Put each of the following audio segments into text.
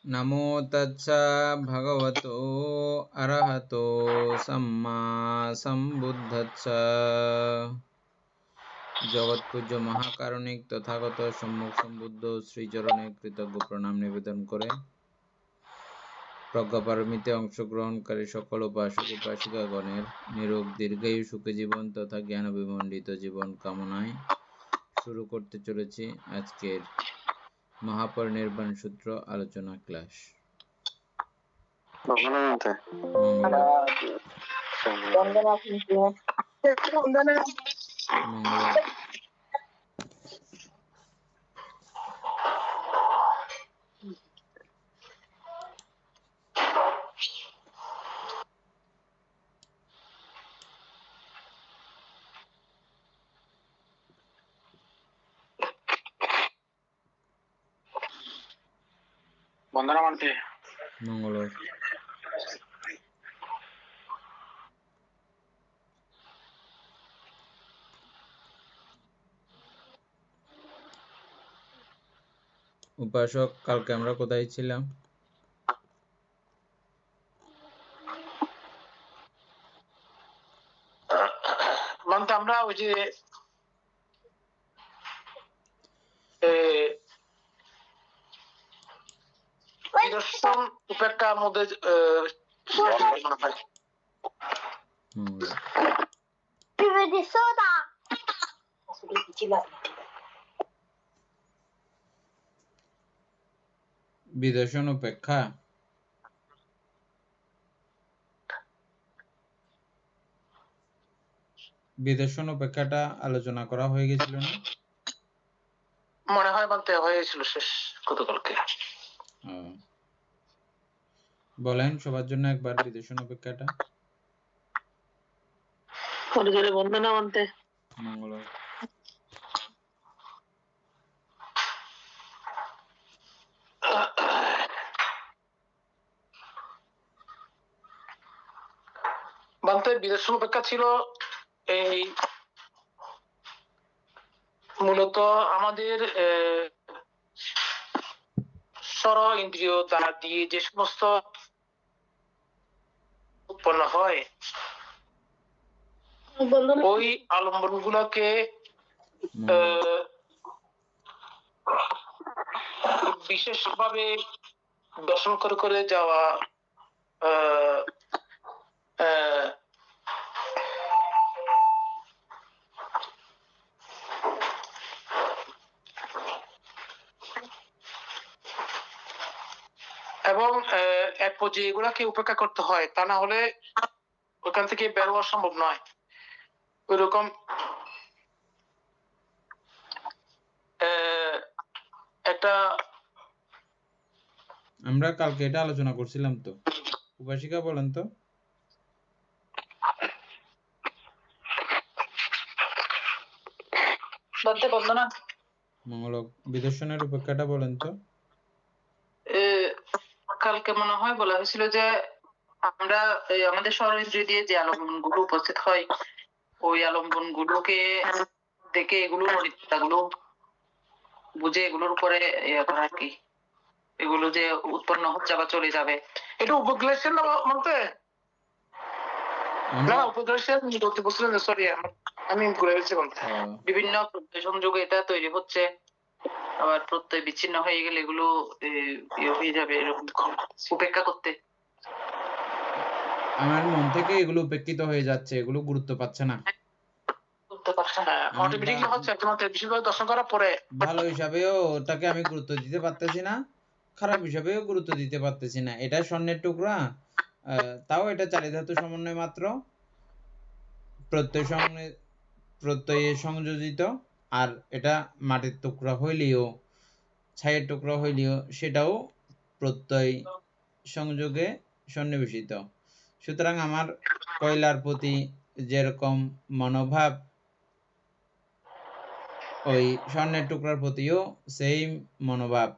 नमो तच्चा भगवतो अरहतो सम्मा सम्बुद्धच्चा জগৎপূজ্য মহাকারণিক তথাগত সম্মুখ সম্বুদ্ধ শ্রীচরণে কৃতজ্ঞ প্রণাম নিবেদন করে প্রজ্ঞাপারমিতে অংশগ্রহণকারী সকল উপাসক উপাসিকাগণের নিরোগ দীর্ঘায়ু সুখী জীবন তথা জ্ঞান বিমণ্ডিত জীবন কামনায় শুরু করতে চলেছি আজকের মহাপরিনির্বাণ সূত্র আলোচনা ক্লাস। বন্দনামন্তে মঙ্গল। উপাসক, কালকে আমরা কোথায় ছিলাম? আমরা ওই যে নিদর্শন উপেক্ষার মধ্যে বিদর্শন উপেক্ষা বিদর্শন উপেক্ষাটা আলোচনা করা হয়ে গেছিল না? মনে হয় বলতে হয়েছিল শেষ গতকালকে। বলেন সবার জন্য একবার বিদর্শন উপেক্ষাটা। বন্দনামন্তে মঙ্গল। বলতে বিদর্শন উপেক্ষা ছিল এই মূলত আমাদের স্বর ইন্দ্রিয় দ্বারা দিয়ে যে সমস্ত উৎপন্ন হয় ওই আলম্বন গুলোকে বিশেষভাবে দর্শন করে করে যাওয়া এবং এক পর্যায়ে এগুলাকে উপেক্ষা করতে হয়, তা না হলে ওখান থেকে বের হওয়া সম্ভব নয়। ওইরকম একটা আমরা কালকে এটা আলোচনা করছিলাম তো। উপাসিকা বলেন তো। মঙ্গল। বিদর্শনের উপেক্ষাটা বলেন তো। কালকে মনে হয় বলা হয়েছিল যে আমরা আমাদের স্বরেন্দ্রিয় দিয়ে যে আলম্বন গুলো উপস্থিত হয় ওই আলম্বন গুলোকে দেখে এগুলো গুলো বুঝে এগুলোর উপরে করা কি, এগুলো যে উৎপন্ন হচ্ছে বা চলে যাবে, এটা উপগ্লেশন বলতে বিভিন্ন সংযোগে এটা তৈরি হচ্ছে, আবার প্রত্যয় বিচ্ছিন্ন হয়ে গেলে এগুলো হয়ে যাবে, এরকম উপেক্ষা করতে। আমার মন থেকে এগুলো উপেক্ষিত হয়ে যাচ্ছে, এগুলো গুরুত্ব পাচ্ছে না। ভালো হিসাবেও ওটাকে আমি গুরুত্ব দিতে পারতেছি না, খারাপ হিসাবেও গুরুত্ব দিতে পারতেছি না। এটা স্বর্ণের টুকরা, তাও এটা চালিধাতু সমন্বয় মাত্র, প্রত্যয়ে সংযোজিত। আর এটা মাটির টুকরা হইলেও, ছাইয়ের টুকরা হইলেও সেটাও প্রত্যয় সংযোগে সন্নিবেশিত। সুতরাং আমার কয়লার প্রতি যেরকম মনোভাব, ওই স্বর্ণের টুকরার প্রতিও সেম মনোভাব।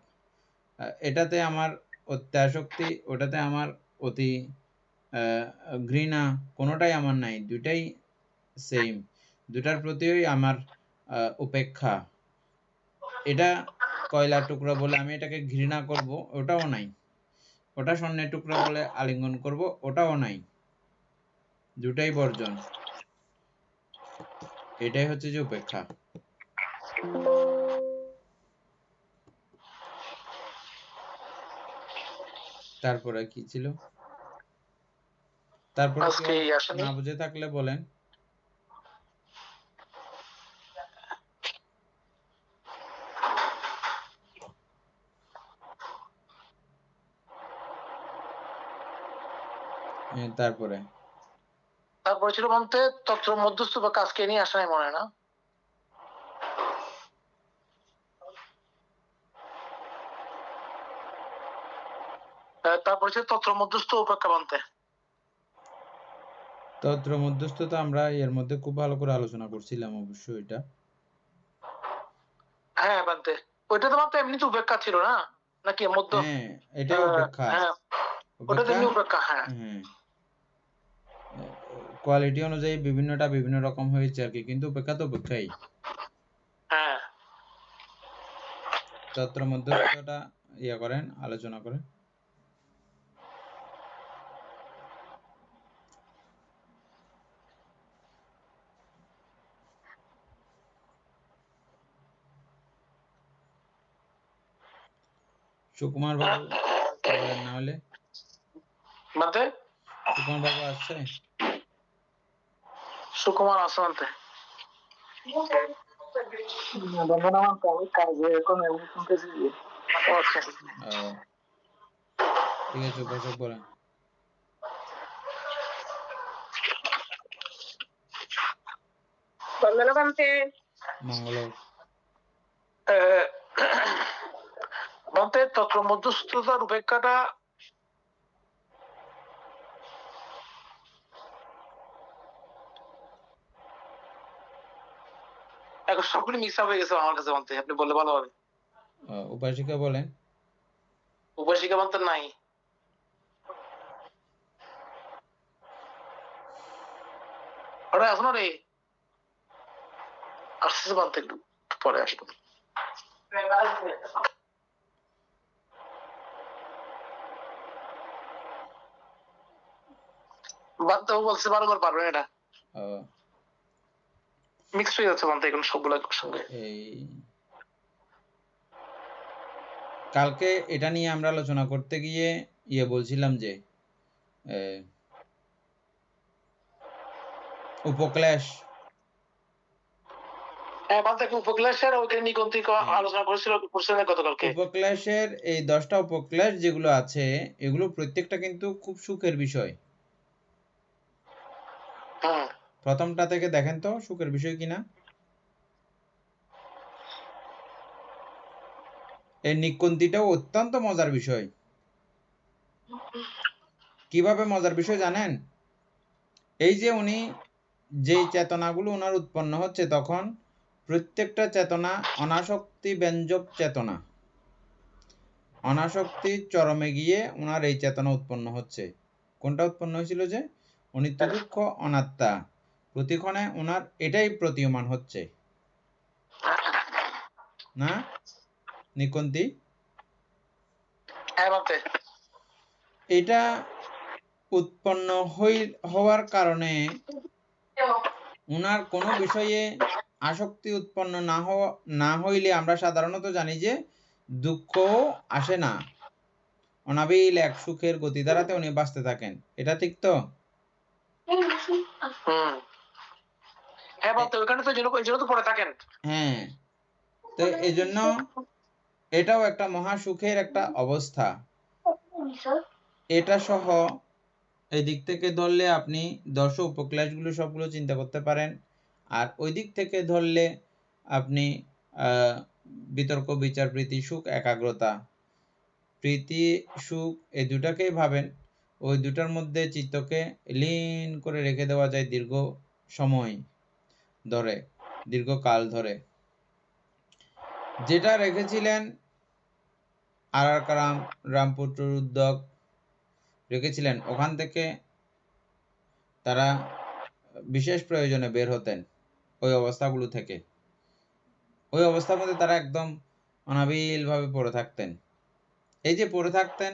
এটাতে আমার অত্যাসক্তি, ওটাতে আমার অতি ঘৃণা, কোনোটাই আমার নাই, দুটাই সেম, দুটার প্রতিই আমার উপেক্ষা। এটা কয়লার টুকরা বলে আমি এটাকে ঘৃণা করব, ওটাও নাই। ওটা স্বর্ণের টুকরা বলে আলিঙ্গন করব, ওটাও নাই, দুটাই বর্জন। এটাই হচ্ছে যে উপেক্ষা। তারপরে কি ছিল? তারপরে কেউ না বুঝে থাকলে বলেন। তারপরে ছিল বলতে তত্র মধ্যস্থ বা কাজকে নিয়ে আসা নাই মনে হয় না। তারপরে ছিল তত্র মধ্যস্থ উপেক্ষা বানতে। তত্র মধ্যস্থ তো আমরা এর মধ্যে খুব ভালো করে আলোচনা করছিলাম অবশ্যই এটা। হ্যাঁ বানতে ওইটা তো মাত্র এমনি তো উপেক্ষা ছিল না নাকি মধ্য? হ্যাঁ এটাই উপেক্ষা। হ্যাঁ ওটা তো এমনি উপেক্ষা। হ্যাঁ কোয়ালিটি অনুযায়ী বিভিন্নটা বিভিন্ন রকম হয়েছে আর কি, কিন্তু উপেক্ষা তো উপেক্ষাই। হ্যাঁ তত্র মধ্যস্থটা ইয়া করেন, আলোচনা করেন। সুকুমার বাবু বলেন না হলে। বানতে সুকুমার বাবু আসছে? সুকুমার আসতে ঠিক আছে, উপাসক বলেন। মঙ্গল বলতে তত্র মধ্যস্থতার উপেক্ষাটা এখন সবগুলি মিক্স আপ হয়ে গেছে আমার কাছে বলতে, আপনি বললে ভালো হবে। উপাসিকা বলেন। উপাসিকা বলতে নাই, ওটা এখন রে আসছে বলতে, একটু পরে আসবো। বাদ বলছে বারবার পারবেন, এটা মিক্স হয়ে যাচ্ছে বলতে এখন সবগুলো সঙ্গে। কালকে এটা নিয়ে আমরা আলোচনা করতে গিয়ে বলছিলাম যে উপক্লেশ, উপক্লেশের এই 10টা উপক্লেশ যেগুলো আছে এগুলো প্রত্যেকটা কিন্তু খুব সুখের বিষয়। প্রথমটা থেকে দেখেন তো সুখের বিষয় কিনা। এই নিকুঞ্জিটাও অত্যন্ত মজার বিষয়। কিভাবে মজার বিষয় জানেন? এই যে উনি যেই চেতনাগুলো ওনার উৎপন্ন হচ্ছে, তখন প্রত্যেকটা চেতনা অনাসক্তি ব্যঞ্জক চেতনা। অনাসক্তির চরমে গিয়ে ওনার এই চেতনা উৎপন্ন হচ্ছে। কোনটা উৎপন্ন হয়েছিল? যে অনিত্য দুঃখ অনাত্মা, প্রতিক্ষণে ওনার এটাই প্রতীয়মান হচ্ছে না নিকুঞ্জি? এটা উৎপন্ন হওয়ার কারণে ওনার কোনো বিষয়ে আসক্তি উৎপন্ন না হইলে আমরা সাধারণত জানি যে দুঃখ আসে না, অনাবিল এক সুখের গতি দ্বারাতে উনি বাঁচতে থাকেন। এটা ঠিক তো? হ্যাঁ তো এই জন্য এটাও একটা মহা সুখের একটা অবস্থা। এটা সহ এই দিক থেকে ধরলে আপনি 10 উপক্লেশগুলো সবগুলো চিন্তা করতে পারেন। আর ওই দিক থেকে ধরলে আপনি বিতর্ক বিচার প্রীতি সুখ একাগ্রতা, প্রীতি সুখ এই দুটাকেই ভাবেন। ওই দুটার মধ্যে চিত্তকে লীন করে রেখে দেওয়া যায় দীর্ঘ সময় ধরে, দীর্ঘকাল ধরে। যেটা রেখেছিলেন আরাকারাম রামপুত্র উদ্যোগ রেখেছিলেন, ওখান থেকে তারা বিশেষ প্রয়োজনে বের হতেন ওই অবস্থাগুলো থেকে। ওই অবস্থার মধ্যে তারা একদম অনাবিলভাবে পড়ে থাকতেন। এই যে পড়ে থাকতেন,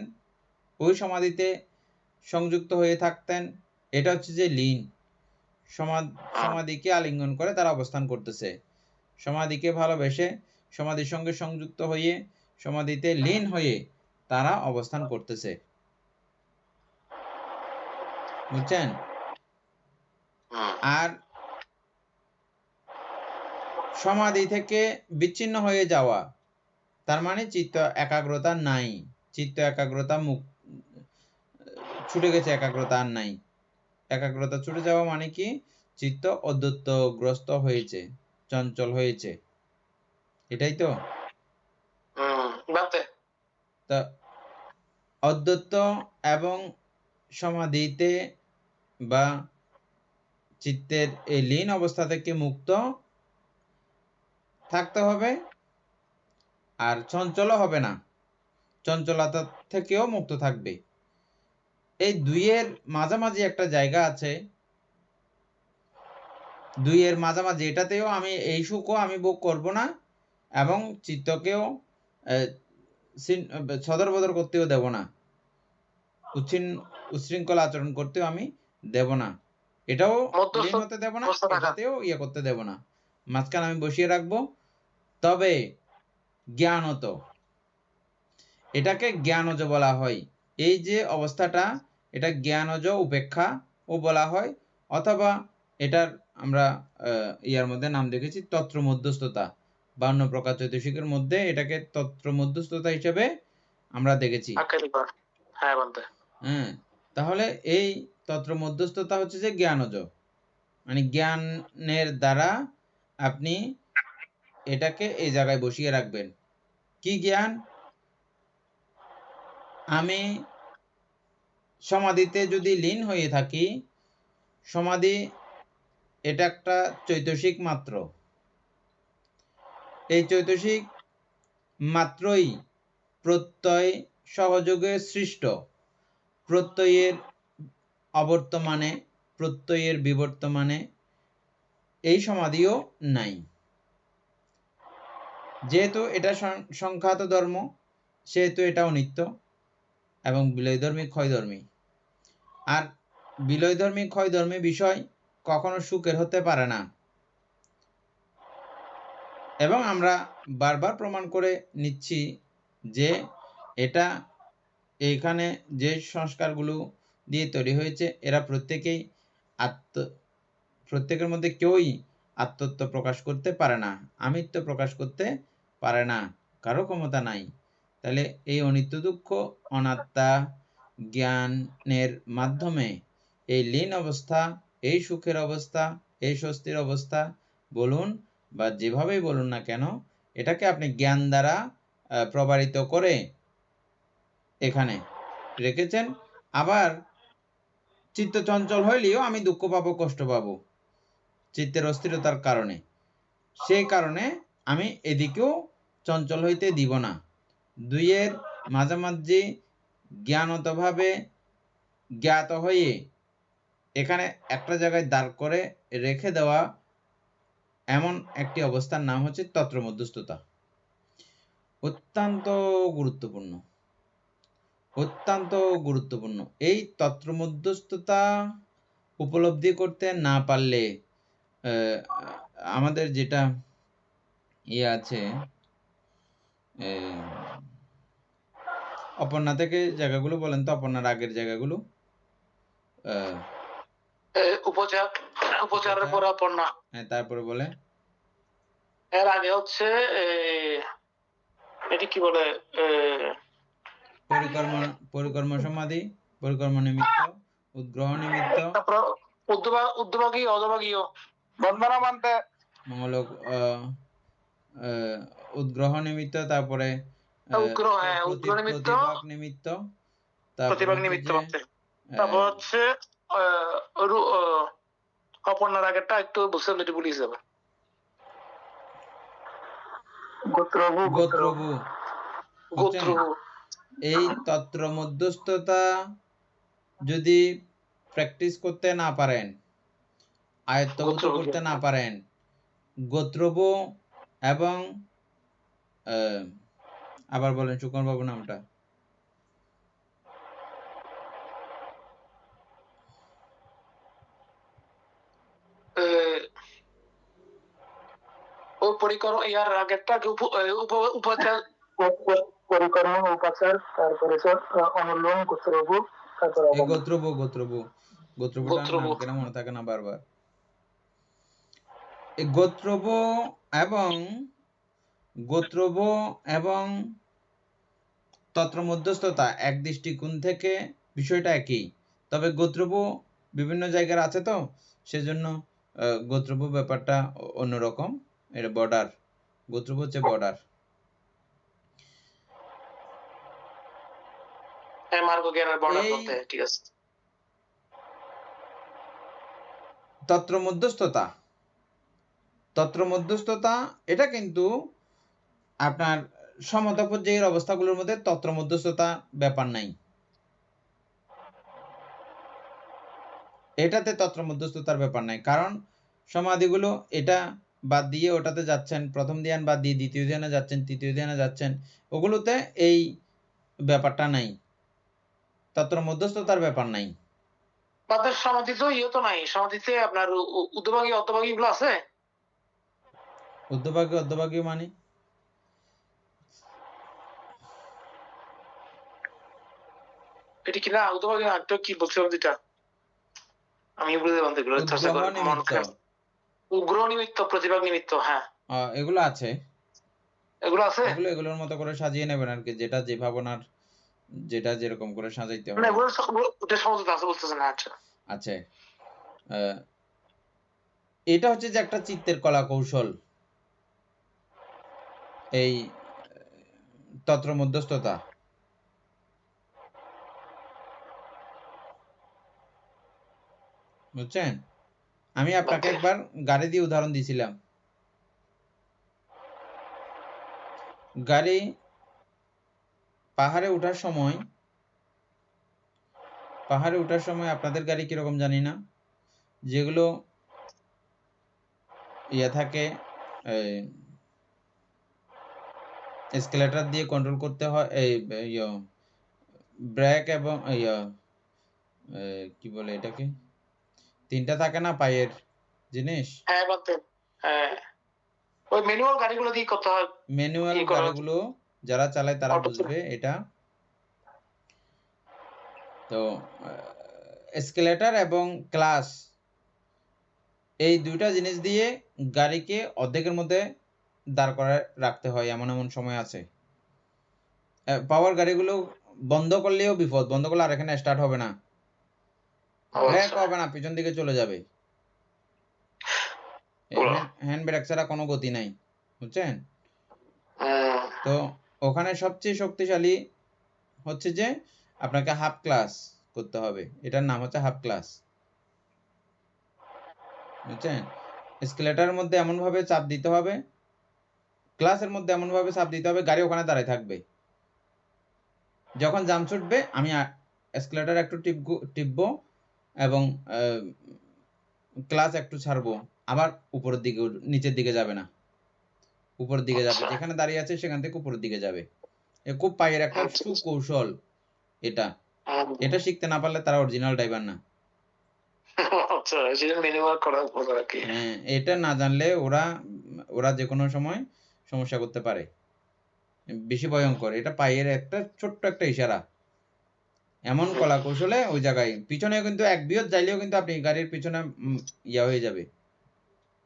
ওই সমাধিতে সংযুক্ত হয়ে থাকতেন। এটা হচ্ছে যে লীন। সমাধিকে আলিঙ্গন করে তারা অবস্থান করতেছে। সমাধিকে ভালোবেসে সমাধির সঙ্গে সংযুক্ত হয়ে সমাধিতে লীন হয়ে তারা অবস্থান করতেছে। বুঝছেন? আর সমাধি থেকে বিচ্ছিন্ন হয়ে যাওয়া তার মানে চিত্ত একাগ্রতা নাই। চিত্ত একাগ্রতা ছুটে গেছে, একাগ্রতা আর নাই। একাগ্রতা ছুটে যাওয়া মানে কি? চিত্ত অদ্বৈতগ্রস্ত হয়েছে, চঞ্চল হয়েছে। এটাই তো। তা অদ্বৈত এবং সমাধিতে বা চিত্তের এই লীন অবস্থা থেকে মুক্ত থাকতে হবে, আর চঞ্চলও হবে না, চঞ্চলতা থেকেও মুক্ত থাকবে। এই দুইয়ের মাঝামাঝি একটা জায়গা আছে, দুইয়ের মাঝামাঝি। এটাতেও আমি এই সুখও আমি ভোগ করব না এবং চিত্তকেও সদর বদর করতেও দেব না, উচ্ছৃঙ্খল আচরণ করতেও আমি দেব না। এটাও লীন হতে দেব না, এটাতেও ইয়ে করতে দেব না। মাঝখানে আমি বসিয়ে রাখবো। তবে জ্ঞানত, এটাকে জ্ঞানজ বলা হয়। এই যে অবস্থাটা, এটা জ্ঞানজ উপেক্ষা ও বলা হয়, অথবা এটার আমরা ইয়ার মধ্যে নাম দেখেছি তত্র মধ্যস্থতা। 52 প্রকার চৈতসিকের মধ্যে এটাকে তত্র মধ্যস্থতা হিসেবে আমরা দেখেছি। হ্যাঁ, তাহলে এই তত্র মধ্যস্থতা হচ্ছে যে জ্ঞানজ, মানে জ্ঞানের দ্বারা আপনি এটাকে এই জায়গায় বসিয়ে রাখবেন। কি জ্ঞান? আমি সমাধিতে যদি লীন হয়ে থাকি, সমাধি এটা একটা চৈতসিক মাত্র। এই চৈতসিক মাত্রই প্রত্যয় সহযোগে সৃষ্ট। প্রত্যয়ের অবর্তমানে, প্রত্যয়ের বিবর্তমানে এই সমাধিও নাই। যেহেতু এটা সংখ্যাত ধর্ম, সেহেতু এটাও নিত্য এবং বিলয়ধর্মী ক্ষয়ধর্মী। আর বিলয়ধর্মী ক্ষয়ধর্মী বিষয় কখনো সুখের হতে পারে না। এবং আমরা বারবার প্রমাণ করে নিচ্ছি যে এটা এইখানে যে সংস্কারগুলো দিয়ে তৈরি হয়েছে, এরা প্রত্যেকেই প্রত্যেকের মধ্যে কেউই আত্মত্ব প্রকাশ করতে পারে না, আমিত্ব প্রকাশ করতে পারে না, কারো ক্ষমতা নাই। তাহলে এই অনিত্য দুঃখ অনাত্মা জ্ঞানের মাধ্যমে এই লীন অবস্থা, এই সুখের অবস্থা, এই স্বস্তির অবস্থা বলুন বা যেভাবেই বলুন না কেন, এটাকে আপনি জ্ঞান দ্বারা প্রবাহিত করে এখানে রেখেছেন। আবার চিত্ত চঞ্চল হইলেও আমি দুঃখ পাবো, কষ্ট পাবো চিত্তের অস্থিরতার কারণে। সেই কারণে আমি এদিকেও চঞ্চল হইতে দিব না। দুইয়ের মাঝামাঝি জ্ঞানতভাবে জ্ঞাত হয়ে এখানে একটা জায়গায় দাঁড় করে রেখে দেওয়া এমন একটি অবস্থার নাম হচ্ছে তত্র মধ্যস্থতা। অত্যন্ত গুরুত্বপূর্ণ, অত্যন্ত গুরুত্বপূর্ণ। এই তত্র মধ্যস্থতা উপলব্ধি করতে না পারলে আমাদের যেটা ইয়ে আছে, অপর্ণা থেকে জায়গাগুলো বলেন তো, অপর্ণার আগের জায়গাগুলো। উপচারের পরে অপর্ণা, হ্যাঁ, তারপরে বলে এর আগে হচ্ছে এটি কি বলে, পরিকর্ম সমাধি, পরিকর্ম নিমিত্ত, উদ্গ্রহ নিমিত্ত, উদ্যোগী অধোভাগীয় বন্দনা মানতে মঙ্গলক উদ্গ্রহ নিমিত্ত, তারপরে প্রতিভাগ নিমিত্ত, তারপর হচ্ছে অপর্ণার আগেরটা একটু বুঝতে একটু ভুলিয়ে যাবে, গোত্রভূ। এই তত্র মধ্যস্থতা যদি প্র্যাকটিস করতে না পারেন, আয়ত্তভূত করতে না পারেন, গোত্রভূ এবং আবার বলেন সুকন বাবু নামটা, পরিকর ইয়ার আগেরটা উপাচার পরিকর্ম উপাচার, তারপরে অনুলোম গোত্রবু, তারপরে এই গোত্রবটার নাম কেন মনে থাকে না বারবার। এই গোত্রব এবং তত্র মধ্যস্থতা এক দৃষ্টিকোণ থেকে বিষয়টা একই, তবে গোত্রব বিভিন্ন জায়গার আছে তো সেজন্য গোত্রব ব্যাপারটা অন্যরকম। এটা বর্ডার, গোত্রব হচ্ছে বর্ডার। তত্র মধ্যস্থতা এটা কিন্তু আপনার সমতা পর্যায়ের অবস্থাগুলোর মধ্যে তত্র মধ্যস্থতা ব্যাপার নাই, এটাতে তত্র মধ্যস্থতার ব্যাপার নাই। কারণ সমাধিগুলো এটা বাদ দিয়ে ওটাতে যাচ্ছেন, প্রথম ধ্যান বাদ দিয়ে দ্বিতীয় ধ্যানে যাচ্ছেন, তৃতীয় ধ্যানে যাচ্ছেন, ওগুলোতে এই ব্যাপারটা নাই, তত্র মধ্যস্থতার ব্যাপার নাই। তাদের সমাধি তো ইয়ে তো নাই, সমাধিতে আপনার উদ্ধভাগী অর্ধভাগী গুলো আছে। উদ্ধভাগী মানে এটা কি না উদ্ধভাগী না, একটা কি বলছিলাম যেটা আমি বুঝতে পারতে গেল, উগ্র নিমিত্ত, প্রতিভাগ নিমিত্ত, হ্যাঁ এগুলো আছে, এগুলোর মতো করে সাজিয়ে নেবেন আর কি, যেটা যে ভাবনার যেটা যেরকম করে সাজাইতে হবে। আচ্ছা, এটা হচ্ছে যে একটা চিত্তের কলা কৌশল, এই তত্র মধ্যস্থতা। বুঝছেন? আমি আপনাকে একবার গাড়ি দিয়ে উদাহরণ দিয়েছিলাম। গাড়ি পাহাড়ে ওঠার সময় আপনাদের গাড়ি কিরকম জানি না, যেগুলো থাকে এসকেলেটর দিয়ে কন্ট্রোল করতে হয়, এই ব্রেক এবং কি বলে এটাকে, তিনটা থাকে না পায়ের জিনিস, ওই ম্যানুয়াল গাড়িগুলো দিয়ে করতে হয়। ম্যানুয়াল গাড়িগুলো যারা চালায় তারা বুঝবে এটা। তো এসকেলেটর এবং ক্লাচ, এই দুইটা জিনিস দিয়ে গাড়িকে অর্ধেকের মধ্যে দাঁড় করে রাখতে হয়, এমন সময় আছে। পাওয়ার গাড়িগুলো বন্ধ করলেও বিপদ, বন্ধ করলে আর এখানে স্টার্ট হবে না, ব্রেক হবে না, পিছন দিকে চলে যাবে, হ্যান্ড ব্রেক ছাড়া কোনো গতি নাই। বুঝছেন? তো ওখানে সবচেয়ে শক্তিশালী হচ্ছে যে আপনাকে হাফ ক্লাচ করতে হবে, এটার নাম হচ্ছে হাফ ক্লাচ। বুঝছেন? এসকেলেটরের মধ্যে এমন ভাবে চাপ দিতে হবে, ক্লাসের মধ্যে এমন ভাবে চাপ দিতে হবে, গাড়ি ওখানে দাঁড়ায় থাকবে। যখন জাম ছুটবে আমি এসকেলেটর একটু টিপবো এবং ক্লাচ একটু ছাড়বো, আবার উপরের দিকে, নিচের দিকে যাবে না, উপরের দিকে যাবে, যেখানে দাঁড়িয়ে আছে সেখান থেকে উপরের দিকে যাবে। খুব পায়ের একটা সুকৌশল এটা, এটা শিখতে না পারলে তারা অরিজিনাল ড্রাইভার না। হ্যাঁ, এটা না জানলে ওরা যে কোনো সময় সমস্যা করতে পারে, বেশি ভয়ঙ্কর। এটা পায়ের একটা ছোট্ট একটা ইশারা, এমন কলা কৌশলে ওই জায়গায় পিছনে কিন্তু এক বিয়ত যাইলেও কিন্তু আপনি গাড়ির পিছনে ইয়া হয়ে যাবে,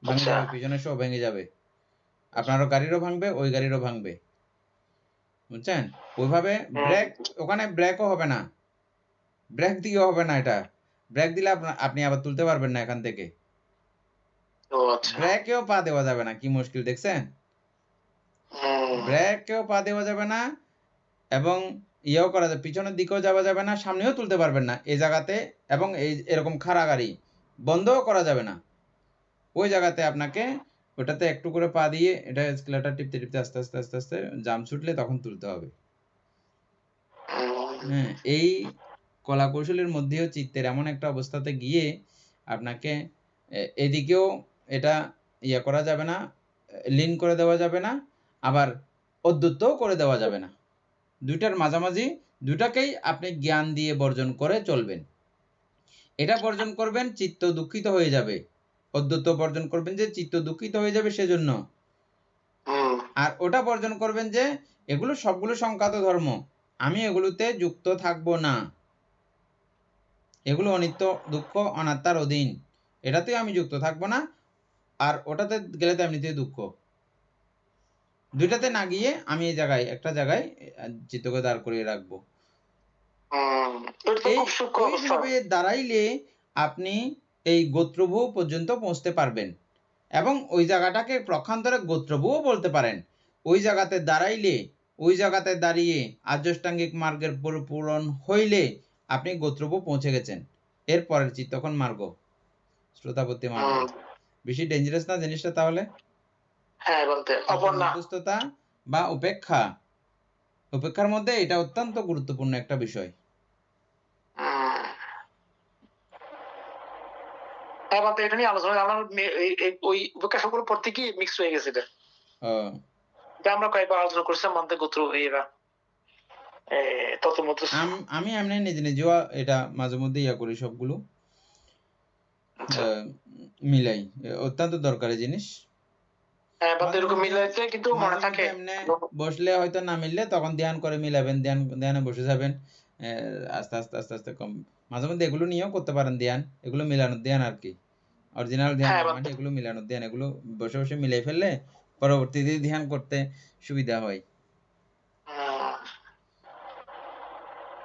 ভেঙে যাবে, পিছনে সব ভেঙে যাবে, আপনারও গাড়িরও ভাঙবে, ওই গাড়িরও ভাঙবে। বুঝছেন? ওইভাবে ব্রেক, ওখানে ব্রেকও হবে না, ব্রেক দিয়েও হবে না, এটা ব্রেক দিলে আপনি আবার তুলতে পারবেন না এখান থেকে, ব্রেকেও পা দেওয়া যাবে না, কি মুশকিল দেখছেন? ব্রেকেও পা দেওয়া যাবে না এবং ইয়েও করা যাবে, পিছনের দিকেও যাওয়া যাবে না, সামনেও তুলতে পারবেন না এই জায়গাতে, এবং এরকম খাড়া গাড়ি বন্ধও করা যাবে না। ওই জায়গাতে আপনাকে ওটাতে একটু করে পা দিয়ে এটা এসকেলেটর টিপতে টিপতে আস্তে আস্তে আস্তে আস্তে জাম ছুটলে তখন তুলতে হবে। হ্যাঁ, এই কলা কৌশলের মধ্যেও চিত্তের এমন একটা অবস্থাতে গিয়ে আপনাকে এদিকেও এটা ইয়া করা যাবে না, লিন করে দেওয়া যাবে না, আবার অদ্বৈতও করে দেওয়া যাবে না, দুইটার মাঝামাঝি, দুটাকেই আপনি জ্ঞান দিয়ে বর্জন করে চলবেন। এটা বর্জন করবেন চিত্ত দুঃখিত হয়ে যাবে, অদ্বৈত বর্জন করবেন যে চিত্ত দুঃখিত হয়ে যাবে সেজন্য, আর ওটা বর্জন করবেন যে এগুলো সবগুলো সংখ্যাত ধর্ম, আমি এগুলোতে যুক্ত থাকবো না, এগুলো অনিত্য দুঃখ অনাত্মার অধীন, এটাতেও আমি যুক্ত থাকবো না, আর ওটাতে গেলে তো এমনিতেই দুঃখ। দুইটাতে না গিয়ে আমি এই জায়গায় একটা জায়গায় চিত্তকে দাঁড় করিয়ে রাখবো। এটা তো এই খুব সূক্ষ্ম অবস্থা। ওইভাবে দাঁড়াইলে আপনি এই গোত্রভূ পর্যন্ত পৌঁছতে পারবেন, এবং ওই জায়গাটাকে প্রক্ষান্তরে গোত্রভূও বলতে পারেন। ওই জায়গাতে দাঁড়াইলে, ওই জায়গাতে দাঁড়িয়ে আর্যষ্টাঙ্গিক মার্গের পূরণ হইলে আপনি গোত্রভূ পৌঁছে গেছেন। এর পরের চিত্তক্ষণ মার্গ, শ্রোতাপত্তি মার্গ। বেশি ডেঞ্জারাস না জিনিসটা তাহলে? হ্যাঁ বলতে অপর্ণা মধ্যস্থতা বা উপেক্ষা, উপেক্ষার মধ্যে এটা অত্যন্ত গুরুত্বপূর্ণ একটা বিষয়। হ্যাঁ বলতে এটা নিয়ে আলোচনা আমার ওই উপেক্ষা সকল পর থেকে মিক্স হয়ে গেছে। এটা আমরা কয়েকবার আলোচনা করছিলাম মন্ত্রে গোত্র এরা তত মতো। আমি এমনি নিজে নিজেও এটা মাঝে মধ্যে ইয়া করি, সবগুলো মিলাই, অত্যন্ত দরকারি জিনিস। বসলে হয়তো না মিললে তখন ধ্যান করে মিলাবেন, ধ্যানে বসে যাবেন, আস্তে আস্তে আস্তে আস্তে কম। মাঝে মধ্যে এগুলো নিয়েও করতে পারেন ধ্যান, এগুলো মিলানোর ধ্যান আর কি, অরিজিনাল ধ্যান মানে এগুলো মিলানোর ধ্যান। এগুলো বসে বসে মিলাই ফেললে পরবর্তীতে ধ্যান করতে সুবিধা হয়।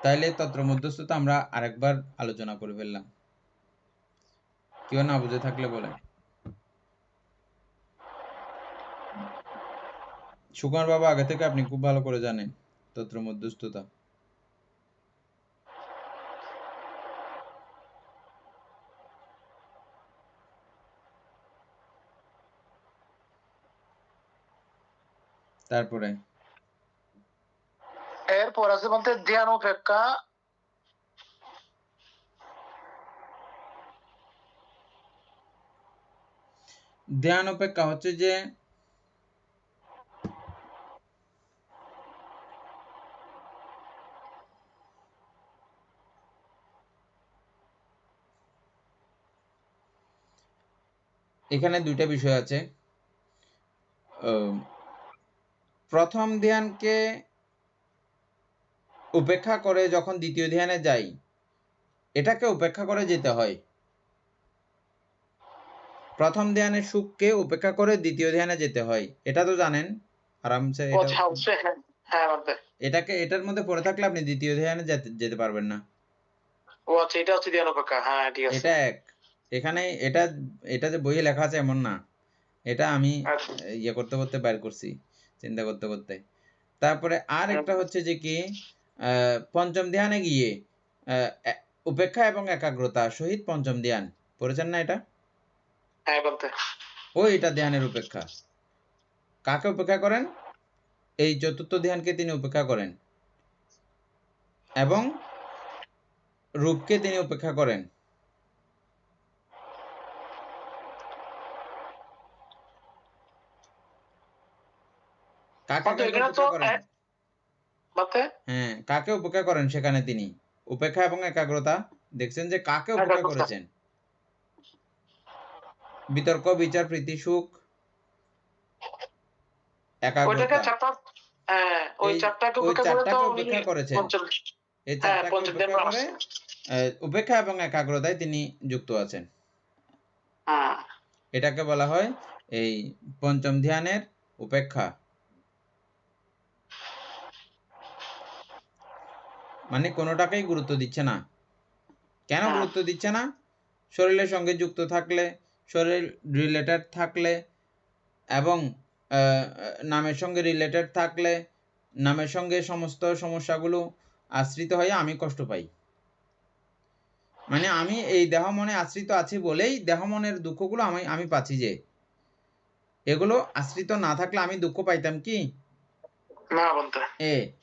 তাইলে তন্ত্র মধ্যস্থতা আমরা আরেকবার আলোচনা করে ফেললাম, কেউ না বুঝে থাকলে বলেন। সুকুমার বাবা, আগে থেকে আপনি খুব ভালো করে জানেন তন্ত্র মধ্যস্থতা। তারপরে এরপর আছে বলতে ধ্যান উপেক্ষা, ধ্যান উপেক্ষা হচ্ছে যে এখানে দুইটা বিষয় আছে। প্রথম ধ্যানকে উপেক্ষা করে যখন দ্বিতীয় ধ্যানে যাই, এটাকে উপেক্ষা করে যেতে হয়। প্রথম ধ্যানের সুখকে উপেক্ষা করে দ্বিতীয় ধ্যানে যেতে হয়, এটা তো জানেন আরামসে। এটাকে এটার মধ্যে পড়ে থাকলে আপনি দ্বিতীয় ধ্যানে যেতে পারবেন না। এটা এক, এখানে এটা যে বইয়ে লেখা আছে এমন না, এটা আমি ইয়ে করতে করতে বাইর করছি, চিন্তা করতে করতে। তারপরে আর একটা হচ্ছে যে কি, পঞ্চম ধ্যানে গিয়ে উপেক্ষা এবং একাগ্রতা সহিত পঞ্চম ধ্যান পড়েছেন না এটা? এটা ধ্যানের উপেক্ষা। কাকে উপেক্ষা করেন? এই চতুর্থ ধ্যানকে তিনি উপেক্ষা করেন, এবং রূপকে তিনি উপেক্ষা করেন। কাকে উপেক্ষা করেন? হ্যাঁ, কাকে উপেক্ষা করেন সেখানে তিনি? উপেক্ষা এবং একাগ্রতা দেখছেন যে কাকে উপেক্ষা করেছেন? বিতর্ক, বিচার, প্রীতি, সুখ, একাগ্রতা, ওই চারটাকে উপেক্ষা করেছেন। এই চারটাকে উপেক্ষা করে উপেক্ষা এবং একাগ্রতায় তিনি যুক্ত আছেন। এটাকে বলা হয় এই পঞ্চম ধ্যানের উপেক্ষা। মানে কোনোটাকেই গুরুত্ব দিচ্ছে না। কেন গুরুত্ব দিচ্ছে না? শরীরের সঙ্গে যুক্ত থাকলে, শরীর রিলেটেড থাকলে, এবং নামের সঙ্গে রিলেটেড থাকলে, নামের সঙ্গে সমস্ত সমস্যাগুলো আশ্রিত হয়ে আমি কষ্ট পাই। মানে আমি এই দেহ মনে আশ্রিত আছি বলেই দেহ মনের দুঃখগুলো আমি পাচ্ছি। যে এগুলো আশ্রিত না থাকলে আমি দুঃখ পাইতাম কি?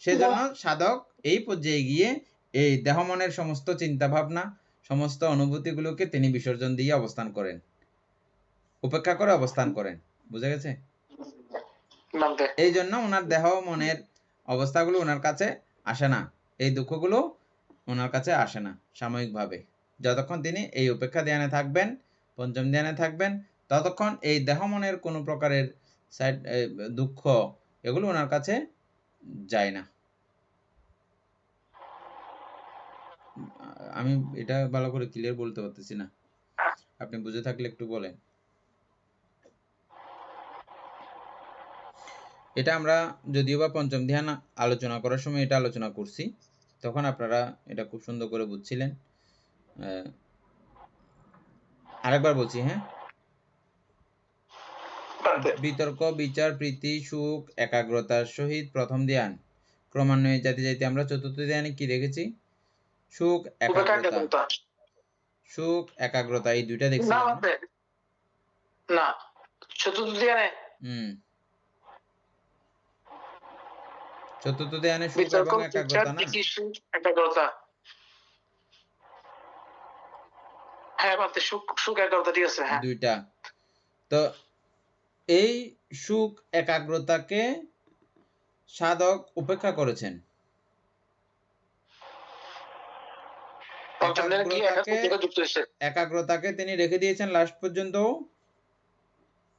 সেজন্য সাধক এই পর্যায়ে গিয়ে এই দেহ মনের সমস্ত চিন্তা ভাবনা, সমস্ত অনুভূতিগুলোকে তিনি বিসর্জন দিয়ে অবস্থান করেন, উপেক্ষা করে অবস্থান করেন। বুঝা গেছে? এই জন্য ওনার দেহ মনের অবস্থাগুলো ওনার কাছে আসে না, এই দুঃখগুলো ওনার কাছে আসে না সাময়িকভাবে। যতক্ষণ তিনি এই উপেক্ষা ধ্যানে থাকবেন, পঞ্চম ধ্যানে থাকবেন, ততক্ষণ এই দেহ মনের কোনো প্রকারের দুঃখ এগুলো ওনার কাছে যায় না। আমি এটা ভালো করে ক্লিয়ার বলতে পারতেছি না, আপনি বুঝে থাকলে একটু বলেন। এটা আমরা যদিও বা পঞ্চম ধ্যান আলোচনা করার সময় এটা আলোচনা করছি, তখন আপনারা এটা খুব সুন্দর করে বুঝছিলেন। আরেকবার বলছি, হ্যাঁ, বিতর্ক, বিচার, প্রীতি, সুখ, একাগ্রতার সহিত প্রথম ধ্যান। ক্রমান্বয়ে যাইতে যাইতে আমরা চতুর্থ ধ্যানে কি দেখেছি? সুখ, একাগ্রতা। সুখ, একাগ্রতা এই দুইটা দেখছি না? চতুর্থ ধ্যানে চতুর্থ ধ্যানে সুখ এবং একাগ্রতা না? একাগ্রতা, হ্যাঁ বাতে সুখ একাগ্রতা, ঠিক আছে, হ্যাঁ দুইটা। তো এই সুখ একাগ্রতাকে সাধক উপেক্ষা করেছেন। একাগ্রতাকে তিনি রেখে দিয়েছেন লাস্ট পর্যন্ত,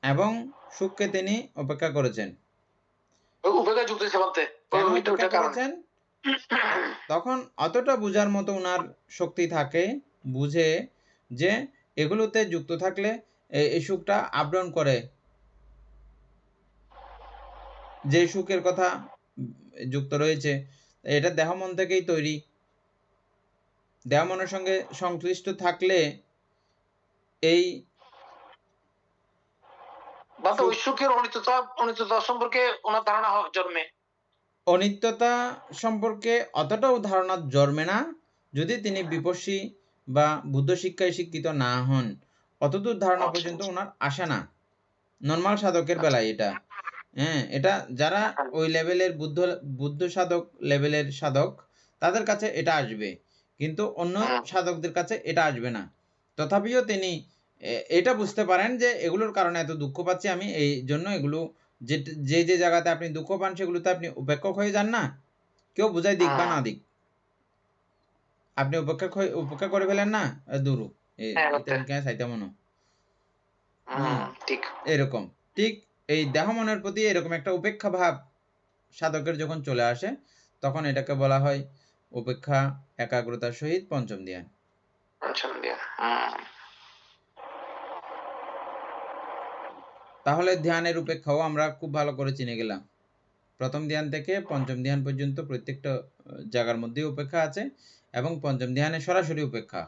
এবং সুখকে তিনি উপেক্ষা করেছেন। তখন অতটা বুঝার মতো উনার শক্তি থাকে, বুঝে যে এগুলোতে যুক্ত থাকলে এই সুখটা আবরণ করে, যে সুখের কথা যুক্ত রয়েছে এটা দেহ মন থেকেই তৈরি। দেহ মনের সঙ্গে সংশ্লিষ্ট থাকলে এই সুখের অনিত্যতা সম্পর্কে ওনার ধারণা জন্মে। অনিত্যতা সম্পর্কে অতটাও ধারণা জন্মে না যদি তিনি বিপস্সী বা বুদ্ধ শিক্ষায় শিক্ষিত না হন, অতদূর ধারণা পর্যন্ত ওনার আসে না নর্মাল সাধকের বেলায়। এটা হ্যাঁ, এটা যারা ওই লেভেলের বুদ্ধ সাধক লেভেলের সাধক তাদের কাছে এটা আসবে, কিন্তু অন্য সাধকদের কাছে এটা আসবে না। তথাপিও তিনি এটা বুঝতে পারেন যে এগুলোর কারণে এত দুঃখ পাচ্ছি আমি, এই জন্য এগুলো যে যে জায়গাতে আপনি দুঃখ পান সেগুলোতে আপনি উপেক্ষক হয়ে যান না, কেউ বুঝাই দিক বা না দিক, আপনি উপেক্ষা করে ফেলেন না, দূর এরকম। ঠিক এই দেহ মনের প্রতি এরকম একটা উপেক্ষা ভাব সাধকের যখন চলে আসে তখন এটাকে বলা হয় উপেক্ষা একাগ্রতার সহিত পঞ্চম ধ্যান। তাহলে ধ্যানের উপেক্ষাও আমরা খুব ভালো করে চিনে গেলাম। প্রথম ধ্যান থেকে পঞ্চম ধ্যান পর্যন্ত প্রত্যেকটা জায়গার মধ্যে উপেক্ষা আছে, এবং পঞ্চম ধ্যানে সরাসরি উপেক্ষা,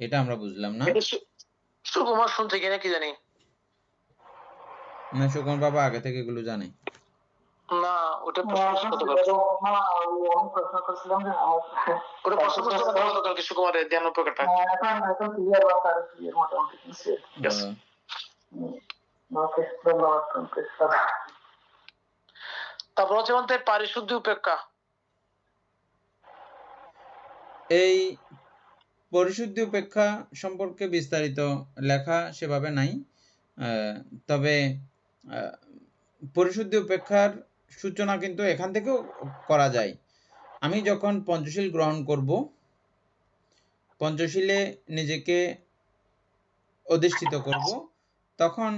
এটা আমরা বুঝলাম না? সুকুমার শুনছে কিনা কি জানি না, সুকুমার বাবা আগে থেকে এগুলো জানে না। ওটা প্রশ্ন করছিলাম যে ওটা প্রশ্ন করছিলাম সুকুমারের ধ্যান উপেক্ষাটা এখন ক্লিয়ার বা ক্লিয়ার মোটামুটি। তারপর হচ্ছে আমাদের পারিশুদ্ধ উপেক্ষা। এই পরিশুদ্ধি উপেক্ষা সম্পর্কে বিস্তারিত লেখা সেভাবে নাই, তবে পরিশুদ্ধি উপেক্ষার সূচনা কিন্তু এখান থেকেও করা যায়। আমি যখন পঞ্চশীল গ্রহণ করব, পঞ্চশীলে নিজেকে অধিষ্ঠিত করব, তখন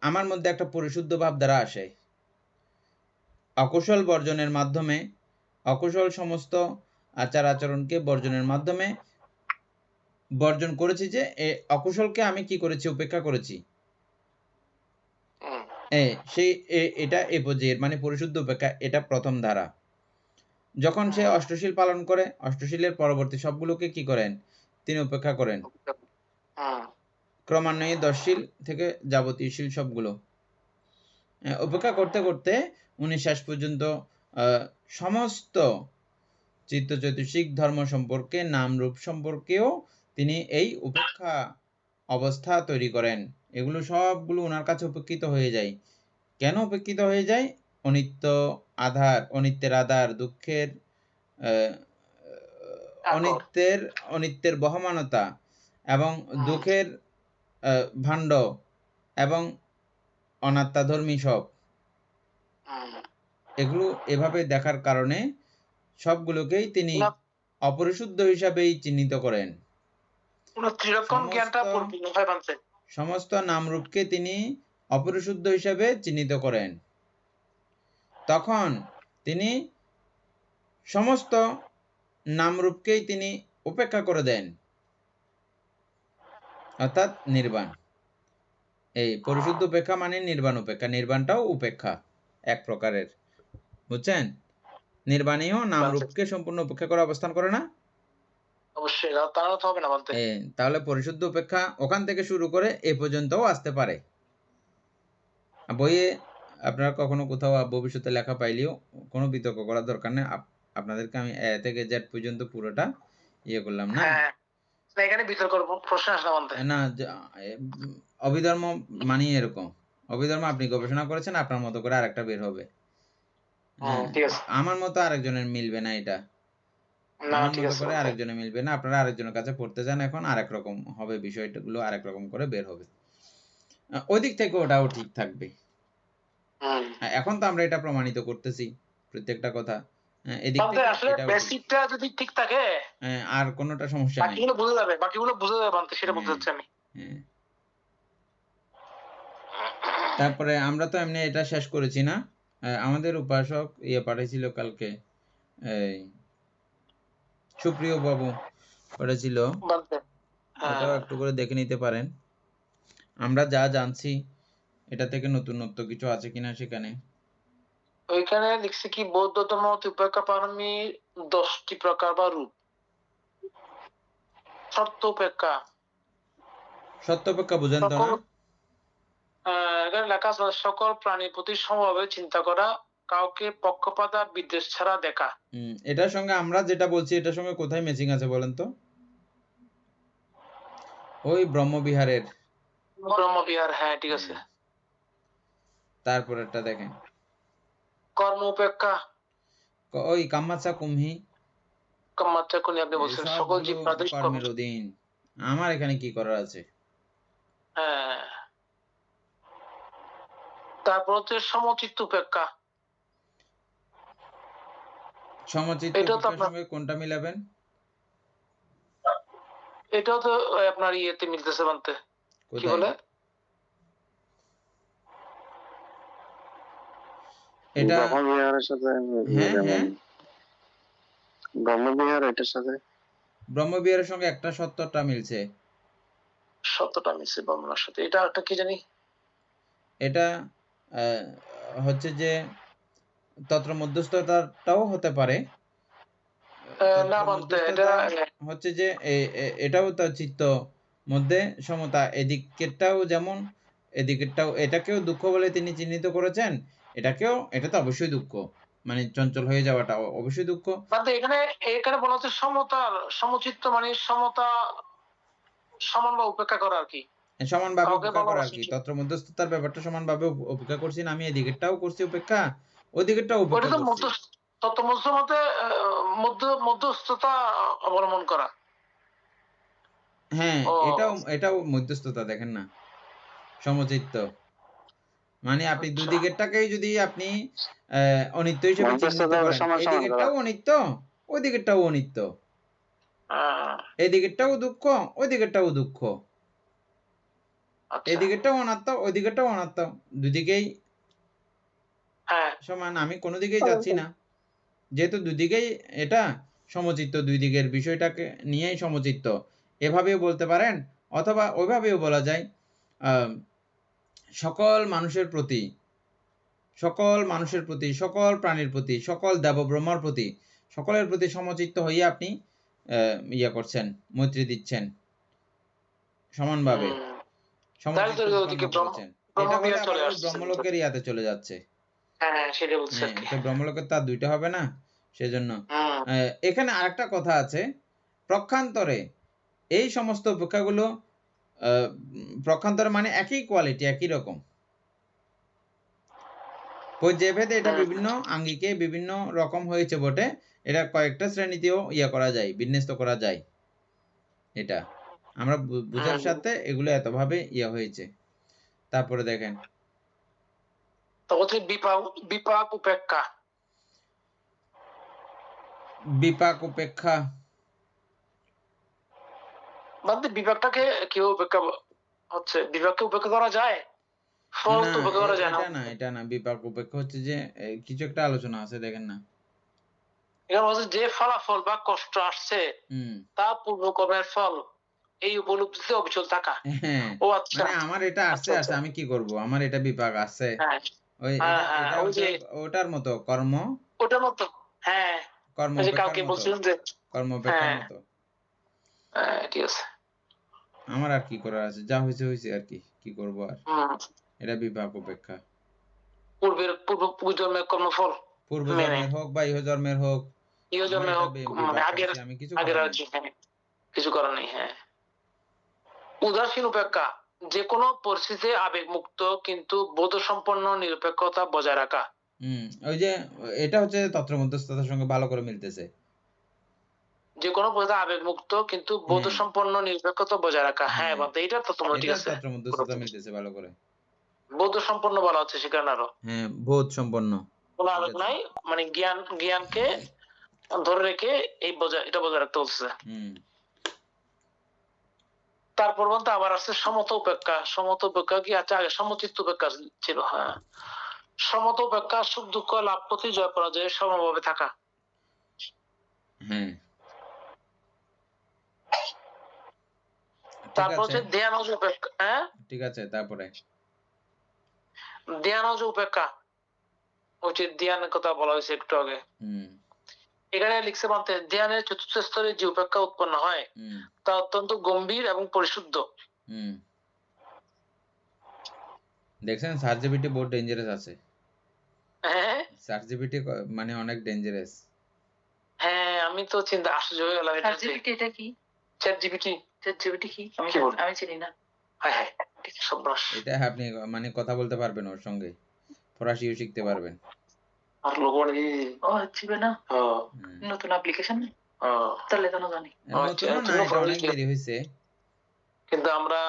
আমার মধ্যে একটা পরিশুদ্ধ ভাবধারা আসে। অকুশল বর্জনের মাধ্যমে, অকুশল সমস্ত আচার আচরণকে বর্জনের মাধ্যমে বর্জন করেছি, যে অকুশলকে আমি কি করেছি? উপেক্ষা করেছি। এটা এই পর্যায়ের মানে পরিশুদ্ধ উপেক্ষা, এটা প্রথম ধারা। যখন সে অষ্টশীল পালন করে, অষ্টশীলের পরবর্তী সবগুলোকে কি করেন? তিনি উপেক্ষা করেন। ক্রমান্বয়ে 10 শীল থেকে যাবতীয় শীল সবগুলো উপেক্ষা করতে করতে উনি শেষ পর্যন্ত সমস্ত চিত্ত চৈতসিক ধর্ম সম্পর্কে, নাম রূপ সম্পর্কেও তিনি এই উপেক্ষা অবস্থা তৈরি করেন। এগুলো সবগুলো ওনার কাছে উপেক্ষিত হয়ে যায়। কেন উপেক্ষিত হয়ে যায়? অনিত্যের আধার, দুঃখের অনিত্যের বহমানতা এবং দুঃখের ভাণ্ড এবং অনাত্মাধর্মী সব, এগুলো এভাবে দেখার কারণে সবগুলোকেই তিনি অপরিশুদ্ধ হিসাবেই চিহ্নিত করেন। সমস্ত নামরূপকে তিনি অপরিশুদ্ধ হিসাবে চিহ্নিত করেন, তখন তিনি সমস্ত নামরূপকেই তিনি উপেক্ষা করে দেন, অর্থাৎ নির্বাণ। এই পরিশুদ্ধ উপেক্ষা মানে নির্বাণ উপেক্ষা, নির্বাণটাও উপেক্ষা এক প্রকারের, বুঝছেন? নির্বাণীয় নামরূপকে সম্পূর্ণ উপেক্ষা করে অবস্থান করে না? অবশ্যই, তাহলে তো হবে না বলতে। তাহলে পরিশুদ্ধ উপেক্ষা ওখান থেকে শুরু করে এ পর্যন্তও আসতে পারে। বইয়ে আপনারা কখনো কোথাও ভবিষ্যতে লেখা পাইলেও কোনো বিতর্ক করার দরকার নেই, আপনাদেরকে আমি এ থেকে জেড পর্যন্ত পুরোটা ইয়ে করলাম না। এখানে বিতর্ক প্রশ্ন আসলে বলতে না, অভিধর্ম মানে এরকম, অভিধর্ম আপনি গবেষণা করেছেন, আপনার মতো করে আরেকটা বের হবে, আমার মতো আরেকজনের মিলবে না, এটা আমার মতো করে আরেকজনের মিলবে না। আপনারা আরেকজনের কাছে পড়তে যান, এখন আরেক রকম হবে, বিষয়গুলো আরেক রকম করে বের হবে। ওই দিক থেকে ওটাও ঠিক থাকবে। এখন তো আমরা এটা প্রমাণিত করতেছি প্রত্যেকটা কথা, এদিক থেকে আসলে বেসিকটা যদি ঠিক থাকে আর কোনোটা সমস্যা নাই, বাকিগুলো বোঝা যাবে, সেটা বলতে চাচ্ছি আমি। তারপরে আমরা তো এমনি এটা শেষ করেছি না, আমাদের উপাসক ইয়ে পাঠাইছিল কালকে, এই সুপ্রিয় বাবু পাঠাইছিল, ওটাও একটু করে দেখে নিতে পারেন। আমরা যা জানছি এটা থেকে নতুনত্ব কিছু আছে কিনা সেখানে। ওইখানে লিখছে কি বৌদ্ধ ধর্ম উপেক্ষা পারমি 10টি প্রকার বা রূপ। সত্য উপেক্ষা, সত্য উপেক্ষা বুঝেন তো না? এখানে লেখা আছে সকল প্রাণীর প্রতি সমভাবে চিন্তা করা, কাউকে পক্ষপাত আর বিদ্বেষ ছাড়া দেখা। এটার সঙ্গে আমরা যেটা বলছি এটার সঙ্গে কোথায় ম্যাচিং আছে বলেন তো? ওই ব্রহ্মবিহারের, হ্যাঁ ঠিক আছে। তারপরেরটা দেখেন, কর্ম উপেক্ষা, ওই কাম্মাচা কুমহি, কাম্মাচা কুনি আপনি বলছেন সকল জীব প্রাদেশ কর্মের অধীন, আমার এখানে কি করার আছে? হ্যাঁ। তারপর হচ্ছে সমচিত্ত উপেক্ষা। সমচিত্ত উপেক্ষার সঙ্গে কোনটা মিলাবেন? এটাও তো আপনার ইয়েতে মিলতেছে বলতে, কি বলে এটা ব্রহ্মবিহারের সাথে, ব্রহ্মবিহার এটার সাথে, ব্রহ্মবিহারের সঙ্গে একটা সত্যটা মিলছে, সত্যটা মিলছে ব্রহ্মনার সাথে। এটা একটা কি জানি, এটা হচ্ছে যে তত্র মধ্যস্থতাটাও হতে পারে না, বলতে এটা হচ্ছে যে এটাও তো চিত্ত মধ্যে সমতা, এদিকেরটাও যেমন এদিকেরটাও, এটাকেও দুঃখ বলে তিনি চিহ্নিত করেছেন, এটাকেও, এটা তো অবশ্যই দুঃখ, মানে চঞ্চল হয়ে যাওয়াটা অবশ্যই দুঃখ। এখানে বলা হচ্ছে সমতা, সমচিত্ত মানে সমতা, সমানভাবে উপেক্ষা করা আর কি, সমানভাবে উপেক্ষা করা আর কি। তত্র মধ্যস্থতার ব্যাপারটা সমানভাবে উপেক্ষা করছি না, আমি এদিকেরটাও করছি উপেক্ষা, ওইদিকেরটাও উপেক্ষা করছি। তত্ত্ব মধ্যস্থতা অবলম্বন করা, হ্যাঁ, এটাও মধ্যস্থতা, দেখেন না, সমচিত্ত মানে আপনি দুই দিকেরটাকেই যদি আপনি অনিত্য হিসেবে চিহ্নিত করেন, এই দিকেরটাও অনিত্য, ওই দিকেরটাও অনিত্য, এই দিকেরটাও দুঃখ, ওই দিকেরটাও দুঃখ, এই দিকেরটাও অনাত্ম, ওই দিকেরটাও অনাত্ম, দুদিকেই সমান, আমি কোনো দিকেই যাচ্ছি না, যেহেতু দুদিকেই এটা সমচিত্ত, দুই দিকের বিষয়টাকে নিয়েই সমচিত্ত, এভাবেও বলতে পারেন, অথবা ওইভাবেও বলা যায় সকল মানুষের প্রতি, সকল মানুষের প্রতি, সকল প্রাণীর প্রতি, সকল দেবব্রহ্মার প্রতি, সকলের প্রতি সমচিত্ত হইয়া আপনি ইয়া করছেন, মৈত্রী দিচ্ছেন সমানভাবে, ব্রহ্মলোকের ইয়াতে চলে যাচ্ছে। তো ব্রহ্মলোকের তার দুইটা হবে না, সেজন্য এখানে আরেকটা কথা আছে, প্রক্ষান্তরে এই সমস্ত উপেক্ষাগুলো, প্রক্ষান্তরে মানে একই কোয়ালিটি, একই রকম, পর্যায়ভেদে এটা বিভিন্ন আঙ্গিকে বিভিন্ন রকম হয়েছে বটে, এটা কয়েকটা শ্রেণীতেও ইয়া করা যায়, বিন্যস্ত করা যায়, এটা আমরা বুঝার সাথে এগুলো এতভাবে ইয়া হয়েছে। তারপরে দেখেন বিপাক উপেক্ষা, বিপাক উপেক্ষা মানে বিপাকটাকে কেউ উপেক্ষা হচ্ছে, বিপাককে উপেক্ষা করা যায়? ফল না তো উপেক্ষা করা যায় না। এটা না বিপাক উপেক্ষা হচ্ছে যে কিছু একটা আলোচনা আছে দেখেন না। এখানে বলছে যে ফলাফল বা কষ্ট আসছে তা পূর্বকর্মের ফল, এই উপলব্ধিতে অবিচল থাকা। হ্যাঁ, ও আচ্ছা, মানে আমার এটা আসছে আচ্ছা। আমি কি করব, আমার এটা বিপাক আছে। হ্যাঁ ওই হ্যাঁ এটা হ্যাঁ, এটা ওই হচ্ছে যে ওটার মতো কর্ম ওটার মতো। হ্যাঁ, কর্ম ওই যে অপেক্ষার কালকে মতো, বলছিলাম যে কর্ম অপেক্ষার হ্যাঁ মতো। ঠিক আছে। আমার আর কি করার আছে, যা হয়েছে হয়েছে আর কি করব আর। এটা বিপাক উপেক্ষা। পূর্বজন্মের কর্মফল পূর্ব মেনে, জন্মের হোক বা ইহ জন্মের হোক, ইহ আমার জন্মে এটা হোক, মানে বিপাক আগের আছে, আমি কিছু আগের করার আর নেই। কি, হ্যাঁ, কিছু করার নেই। হ্যাঁ, উদাসীন উপেক্ষা, যে কোনো পরিস্থিতিতে আবেগ মুক্ত কিন্তু বোধসম্পন্ন নিরপেক্ষতা বজায় রাখা। ওই যে এটা হচ্ছে তত্ত্ব মধ্যস্থতার সঙ্গে ভালো করে মিলতেছে। যে কোনো পরিস্থিতিতে আবেগ মুক্ত কিন্তু বোধসম্পন্ন নিরপেক্ষতা বজায় রাখা। হ্যাঁ বলতে এটা তো তোমার ঠিক এটা আছে, তত্ত্ব মধ্যস্থতা মিলতেছে ভালো করে। বোধসম্পন্ন বলা হচ্ছে সেখানে আরো। হ্যাঁ, বোধ সম্পন্ন। কোনো আবেগ নাই, মানে জ্ঞানকে ধরে রেখে এটা বজায় রাখতে বলছে। তারপর বলতে আবার আসছে সমতা উপেক্ষা। সমতা উপেক্ষা কি আছে? আগে সমচিত্ত উপেক্ষা ছিল। হ্যাঁ, সমতা উপেক্ষা সুখ দুঃখ লাভ ক্ষতি জয় পরাজয়ে সমভাবে থাকা। হ্যাঁ, তারপর হচ্ছে ধ্যানজ উপেক্ষা। হ্যাঁ, ঠিক আছে। তারপরে ধ্যানজ উপেক্ষা, হচ্ছে ধ্যানের কথা বলা হয়েছে একটু আগে। এখানে লিখছে বলতে ধ্যানের চতুর্থ স্তরে যে উপেক্ষা উৎপন্ন হয় তা অত্যন্ত গম্ভীর এবং পরিশুদ্ধ। দেখছেন সার্জিবিটি বহুত ডেঞ্জারাস আছে। হ্যাঁ, সার্জিবিটি মানে অনেক ডেঞ্জারাস। হ্যাঁ, আমি তো চিন্তা আশ্চর্য হয়ে গেলাম। সার্জিবিটি এটা কি? চ্যাটজিপিটি, চ্যাটজিপিটি কি? আমি চিনি না। হ্যাঁ হ্যাঁ, সর্বনাশ। এটা আপনি মানে কথা বলতে পারবেন ওর সঙ্গে, ফরাসিও শিখতে পারবেন। আর লোগো নেই। ও হচ্ছে না, নতুন অ্যাপ্লিকেশন। তাহলে তো না জানি। নতুন না, এটা অনেক দেরি হয়েছে। কিন্তু আমরা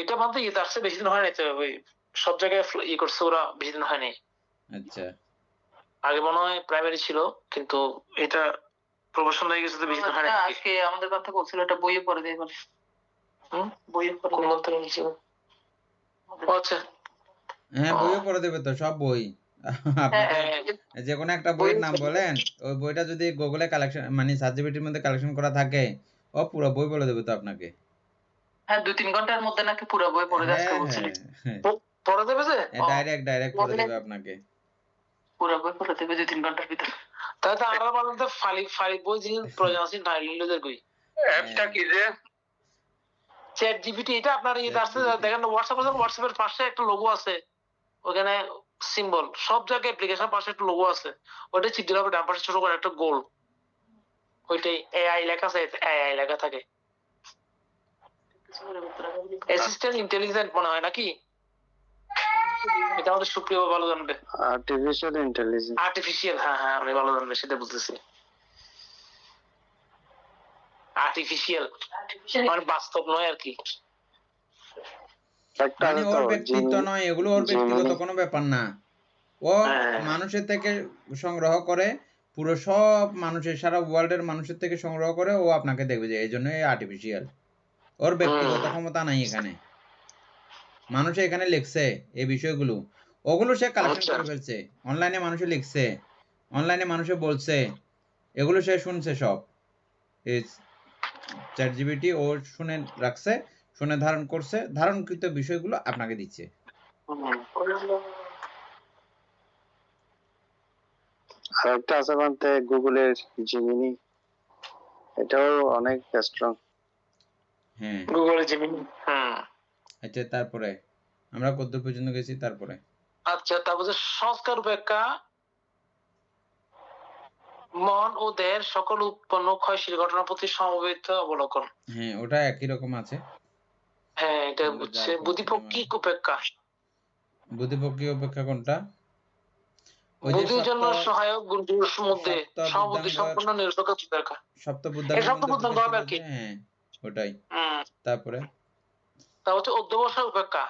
এটা বলতে ইয়ে আসছে বেশি দিন হয়নি তো, ওই সব জায়গায় ই করছে ওরা, বেশি দিন হয়নি। আচ্ছা, আগে মনে হয় প্রাইমারি ছিল, কিন্তু এটা প্রফেশনাল হয়ে গেছে তো বেশি দিন হয়নি। আজকে আমাদের কথা বলছিল, এটা বইয়ে পড়ে দেয় বলে। বইয়ে পড়ে কোন মন্ত্র নিয়েছিল? আচ্ছা, হ্যাঁ, বইও পড়ে দেবে তো, সব বই। আপনাকে যে কোনো একটা বইয়ের নাম বলেন, ওই বইটা যদি গুগলে কালেকশন মানে সার্জিবিটির মধ্যে কালেকশন করা থাকে, ও পুরো বই বলে দেবে তো আপনাকে। হ্যাঁ, 2-3 ঘন্টার মধ্যে নাকি পুরো বই পড়ে দেয় আজকে বলছিলি। পড়ে দেবে যে ডাইরেক্ট পড়ে দেবে আপনাকে, পুরো বই পড়ে দেবে 2-3 ঘন্টার ভিতরে। তাহলে তো আমরা বলতে ফালি বই জিনিস প্রয়োজন আছে না, লিলোদের বই। অ্যাপটা কি যে চ্যাট জিপিটি, এটা আপনার ইয়ে আসছে দেখেন, হোয়াটসঅ্যাপের পাশে একটা লোগো আছে, ওখানে সিম্বল, সব জায়গায় অ্যাপ্লিকেশন পাশে একটা লোগো আছে, ওইটা চিপ দিলে হবে, ডান পাশে ছোট করে একটা গোল, ওইটাই এআই লেখা আছে, এআই লেখা থাকে। অ্যাসিস্ট্যান্ট ইন্টেলিজেন্ট মনে হয় নাকি? এটা আমাদের সুপ্রিয় ভালো জানবে। Artificial intelligence. আর্টিফিশিয়াল, হ্যাঁ হ্যাঁ, আমি ভালো জানবে, সেটা বুঝতেছি। আর্টিফিশিয়াল মানে বাস্তব নয় আর কি, মানে ওর ব্যক্তিত্ব নয়, এগুলো ওর ব্যক্তিগত কোনো ব্যাপার না। ও মানুষের থেকে সংগ্রহ করে, পুরো সব মানুষের, সারা ওয়ার্ল্ডের মানুষের থেকে সংগ্রহ করে ও আপনাকে দেখবে, যে এই জন্য আর্টিফিশিয়াল। ওর ব্যক্তিগত ক্ষমতা নাই এখানে। মানুষ এখানে লিখছে এই বিষয়গুলো, ওগুলো সে কালেকশন করে ফেলছে, অনলাইনে মানুষে লিখছে, অনলাইনে মানুষে বলছে, এগুলো সে শুনছে সব। এই চ্যাটজিপিটি ও শুনে রাখছে, শুনে ধারণ করছে, ধারণকৃত বিষয়গুলো আপনাকে দিচ্ছে। আরেকটা আছে বলতে গুগলের জিমিনি, এটাও অনেক স্ট্রং। হ্যাঁ, গুগলের জিমিনি। আচ্ছা, তারপরে আমরা কতদূর পর্যন্ত গেছি? তারপরে আচ্ছা, তারপরে সংস্কার উপেক্ষা, মন ও দেহের সকল উৎপন্ন ক্ষয়শীল ঘটনার প্রতি সমবেত অবলোকন। হ্যাঁ, ওটা একই রকম আছে। হ্যাঁ, এটা হচ্ছে বুদ্ধিপক্ষিক উপেক্ষা। বুদ্ধিপক্ষিক উপেক্ষা কোনটা? বুদ্ধির জন্য সহায়ক গুণগুলোর মধ্যে সমবুদ্ধি সম্পন্ন নিরপেক্ষ উপেক্ষা। সপ্তবুদ্ধাঙ্গ আর কি। হ্যাঁ, ওটাই। তারপরে তা হচ্ছে অধ্যবসায় উপেক্ষা।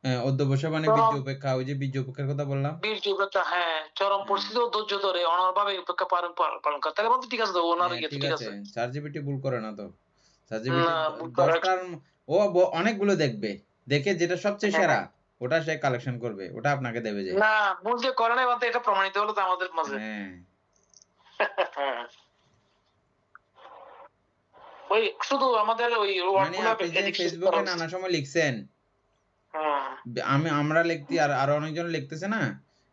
হ্যাঁ, অধ্যবসায় মানে বীর্য উপেক্ষা, ওই যে বীর্য উপেক্ষার কথা বললাম। বীর্য উপেক্ষা, হ্যাঁ, চরম পরিস্থিতি ও ধৈর্য ধরে অনড়ভাবে উপেক্ষা পালন করা। তাহলে বলতে ঠিক আছে, ওনার ঠিক আছে। চ্যাটজিপিটি ভুল করে না তো। চ্যাটজিপিটি 10টার ও অনেকগুলো দেখবে, দেখে যেটা সবচেয়ে সেরা ওটা সে কালেকশন করবে, ওটা আপনাকে দেবে যে। না ভুল যে করে নাই বলতে এটা প্রমাণিত হলো তো আমাদের মাঝে। হ্যাঁ ওই শুধু আমাদের ওই মানে আপনি যে ফেসবুকে নানা সময় লিখছেন, আমরা লিখতি আর আরো অনেকজন লিখতেছে না,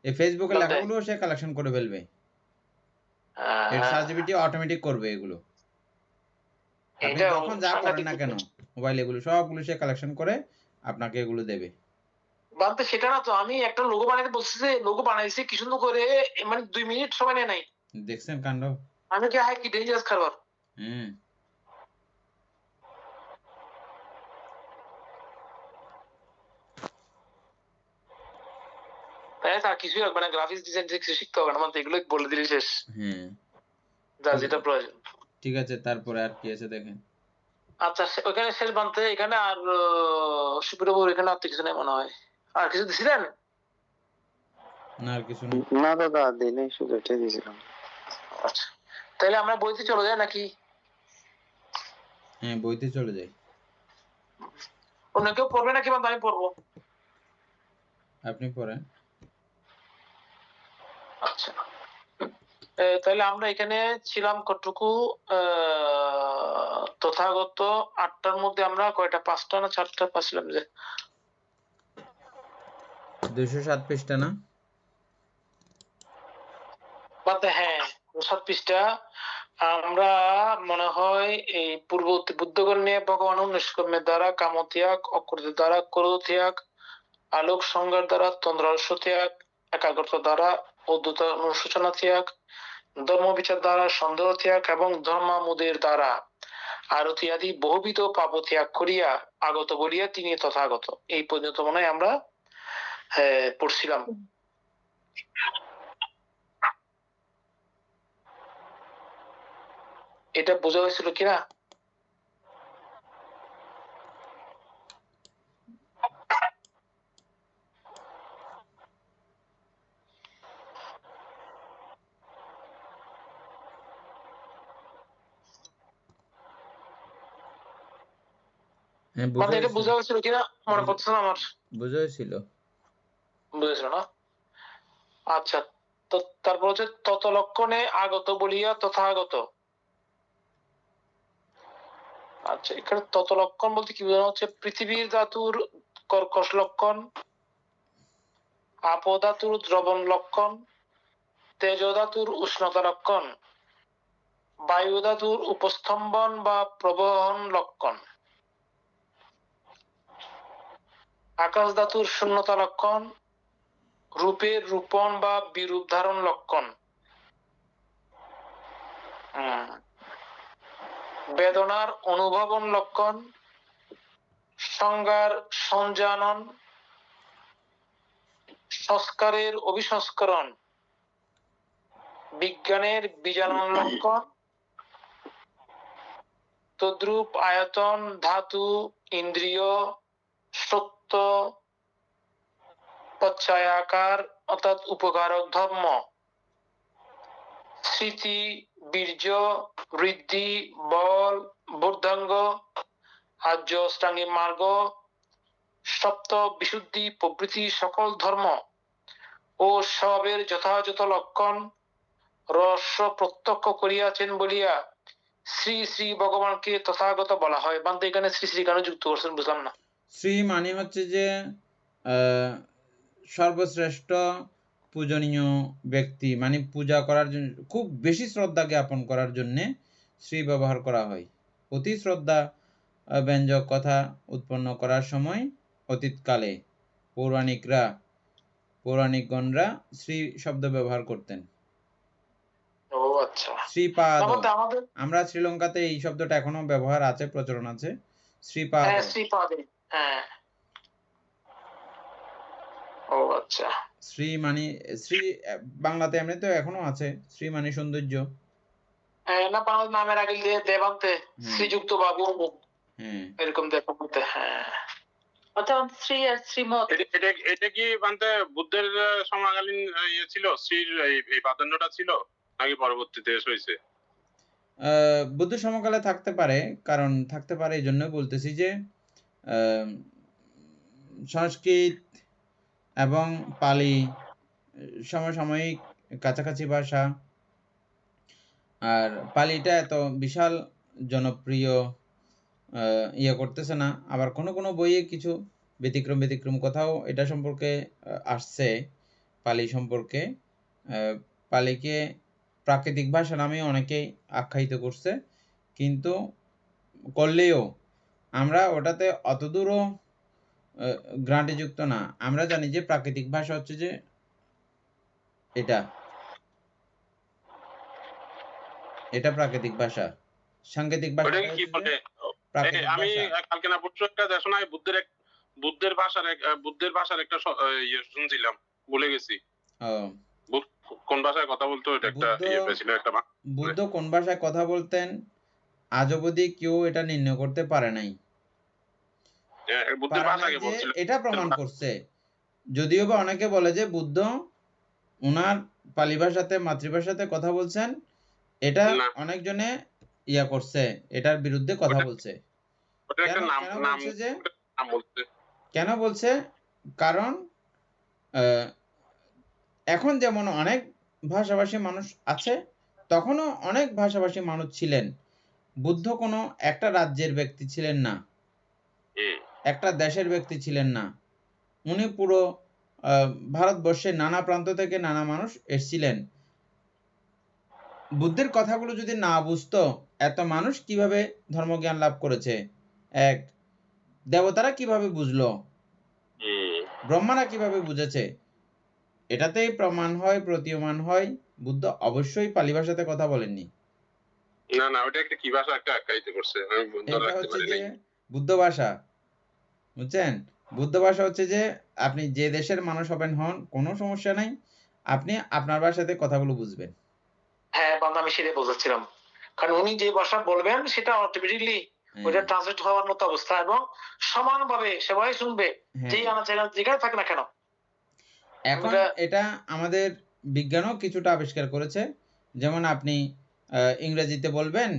এই ফেসবুকে লেখাগুলো সে কালেকশন করে ফেলবে, এর সার্চবিটি অটোমেটিক করবে এগুলো। আপনি যখন যা করেন না কেন মোবাইল, এগুলো সবগুলো সে কালেকশন করে আপনাকে এগুলো দেবে। বানতে সেটা না তো, আমি একটা লোগো বানাইতে বলছি যে লোগো বানাইছি কি সুন্দর করে, মানে 2 মিনিট সময় নেয় নাই। দেখছেন কাণ্ড? আমি কি হাই কি ডেঞ্জারাস খাবার। তাই আর কিছু লাগবে না, গ্রাফিক্স ডিজাইন কিছু শিখতে হবে না, মানে এগুলো বলে দিলে শেষ। যা যেটা প্রয়োজন। ঠিক আছে, তারপরে আর কি আছে দেখেন। আচ্ছা ওখানে শেষ বানতে, এখানে আর সুপ্রিয়পুর এখানে আর কিছু নেই মনে হয়। আর কিছু দিছিলেন? না আর কিছু না দাদা, দিনে শুধু এটাই দিয়েছিলাম। আচ্ছা তাহলে আমরা বইতে চলে যাই নাকি? হ্যাঁ বইতে চলে যাই। অন্য কেউ পড়বে নাকি? আমি পড়বো। আপনি পড়েন। আচ্ছা তাহলে আমরা এখানে ছিলাম কতটুকু, তথাগত 8টার মধ্যে আমরা কয়টা, 5টা না 4টা পাচ্ছিলাম যে 207 পৃষ্ঠা না? হ্যাঁ 207 পৃষ্ঠা। আমরা মনে হয় এই পূর্ববর্তী বুদ্ধগণ নিয়ে ভগবান নিষ্কর্মের দ্বারা কামত্যাগ, অকৃতের দ্বারা ক্রোধ ত্যাগ, আলোক সংজ্ঞার দ্বারা তন্দ্রালস্য ত্যাগ, একাগ্রতা দ্বারা অদ্বৈত অনুশোচনা ত্যাগ, ধর্ম বিচার দ্বারা সন্দেহ ত্যাগ এবং ধর্মামুদের দ্বারা আরতি আদি বহুবিধ পাপ ত্যাগ করিয়া আগত বলিয়া তিনি তথাগত। এই পর্যন্ত মনে হয় আমরা পড়ছিলাম। এটা বোঝা হয়েছিল কিনা? মানে এটা বোঝা হয়েছিল কিনা মনে পড়ছে না আমার। বোঝা হয়েছিল। বুঝেছিল না? আচ্ছা তো তারপর হচ্ছে তত লক্ষণে আগত বলিয়া তথাগত। আচ্ছা এখানে তত লক্ষণ বলতে কি বোঝানো হচ্ছে? পৃথিবীর ধাতুর কর্কশ লক্ষণ, আপ ধাতুর দ্রবণ লক্ষণ, তেজ ধাতুর উষ্ণতা লক্ষণ, বায়ু ধাতুর উপস্তম্ভন বা প্রবহন লক্ষণ, আকাশ ধাতুর শূন্যতা লক্ষণ, রূপের রূপণ বা বিরূপ ধারণ লক্ষণ, বেদনার অনুভবন লক্ষণ, সংজ্ঞার সংজানন, সংস্কারের অভিসংস্করণ, বিজ্ঞানের বীজানন লক্ষণ, তদ্রূপ আয়তন, ধাতু, ইন্দ্রিয়, সত্য, প্রত্যয়াকার অর্থাৎ উপকারক ধর্ম, স্মৃতি, বীর্য, বৃদ্ধি, বল, বর্ধাঙ্গ, আর্য অষ্টাঙ্গিক মার্গ, সপ্ত বিশুদ্ধি প্রভৃতি সকল ধর্ম ও সবের যথাযথ লক্ষণ রহস্য প্রত্যক্ষ করিয়াছেন বলিয়া শ্রী শ্রী ভগবানকে তথাগত বলা হয়। বান্ধব এখানে শ্রী শ্রী কেন যুক্ত করছেন বুঝলাম না। শ্রী মানে হচ্ছে যে সর্বশ্রেষ্ঠ পূজনীয় ব্যক্তি, মানে পূজা করার জন্য, খুব বেশি শ্রদ্ধা জ্ঞাপন করার জন্য শ্রী ব্যবহার করা হয়। অতি শ্রদ্ধা ব্যঞ্জক কথা উৎপন্ন করার সময় অতীতকালে পৌরাণিকগণরা শ্রী শব্দ ব্যবহার করতেন। ও আচ্ছা। শ্রীপাদ, আমরা শ্রীলঙ্কাতে এই শব্দটা এখনো ব্যবহার আছে, প্রচলন আছে। শ্রীপাদ, হ্যাঁ। ও আচ্ছা। শ্রী মানে শ্রী বাংলাতে এমনি তো এখনো আছে, শ্রী মানে সৌন্দর্য। না বাংলা নামের আগে দেবান্তে শ্রীযুক্ত বাবু এরকম দেবান্তে। হ্যাঁ আচ্ছা শ্রী আর শ্রীমত, এটা কি মানে বুদ্ধের সমকালীন ইয়ে ছিল, শ্রীর এই প্রাধান্যটা ছিল নাকি পরবর্তীতে হয়েছে? বুদ্ধ সমকালে থাকতে পারে, কারণ থাকতে পারে এই জন্য বলতেছি যে সংস্কৃত এবং পালি সমসাময়িক কাছাকাছি ভাষা। আর পালিটা এত বিশাল জনপ্রিয় ইয়ে করতেছে না। আবার কোনো কোনো বইয়ে কিছু ব্যতিক্রম কথাও এটা সম্পর্কে আসছে, পালি সম্পর্কে। পালিকে প্রাকৃতিক ভাষা নামে অনেকেই আখ্যায়িত করছে, কিন্তু করলেও আমরা ওটাতে অতদূরও গ্রান্টিযুক্ত না। আমরা জানি যে প্রাকৃতিক ভাষা হচ্ছে যে এটা প্রাকৃতিক ভাষা। সাংকেতিক ভাষা ওটা কি বলে? আমি কালকে না পরশু একটা দেশনা বুদ্ধের ভাষার একটা ইয়ে শুনছিলাম, ভুলে গেছি কোন ভাষায় কথা বলতো। এটা একটা ইয়ে ছিল, একটা বুদ্ধ কোন ভাষায় কথা বলতেন আজ অবধি কেউ এটা নির্ণয় করতে পারে নাই। বুদ্ধের ভাষাকে বলছিল, এটা প্রমাণ করছে। যদিও বা অনেকে বলে যে বুদ্ধ ওনার পালি ভাষাতে, মাতৃভাষাতে কথা বলছেন, এটা অনেকজনে ইয়া করছে, এটার বিরুদ্ধে কথা বলছে। কেন বলছে? কারণ এখন যেমন অনেক ভাষাভাষী মানুষ আছে, তখনও অনেক ভাষাভাষী মানুষ ছিলেন। বুদ্ধ কোনো একটা রাজ্যের ব্যক্তি ছিলেন না, একটা দেশের ব্যক্তি ছিলেন না। উনি পুরো ভারতবর্ষের নানা প্রান্ত থেকে নানা মানুষ এসেছিলেন। বুদ্ধের কথাগুলো যদি না বুঝতো, এত মানুষ কিভাবে ধর্মজ্ঞান লাভ করেছে? এক, দেবতারা কিভাবে বুঝলো? ব্রহ্মারা কিভাবে বুঝেছে? এটাতেই প্রমাণ হয়, প্রতীয়মান হয় বুদ্ধ অবশ্যই পালি ভাষাতে কথা বলেননি। না, ওটা একটা কি ভাষা একটা আখ্যায়িত করছে, আমি এটা হচ্ছে যে বুদ্ধ ভাষা, বুঝছেন? বুদ্ধ ভাষা হচ্ছে যে আপনি যে দেশের মানুষ হবেন হন, কোনো সমস্যা নাই, আপনি আপনার ভাষাতে কথাগুলো বুঝবেন। হ্যাঁ বান্দা, আমি সেটাই বোঝাচ্ছিলাম। কারণ উনি যে ভাষা বলবেন সেটা অটোমেটিকলি ওইটা ট্রান্সলেট হওয়ার মতো অবস্থা, এবং সমানভাবে সবাই শুনবে, যেই যেখানে থাকে না কেন। এখন এটা আমাদের বিজ্ঞানও কিছুটা আবিষ্কার করেছে। যেমন আপনি ইংরেজিতে বলবেন,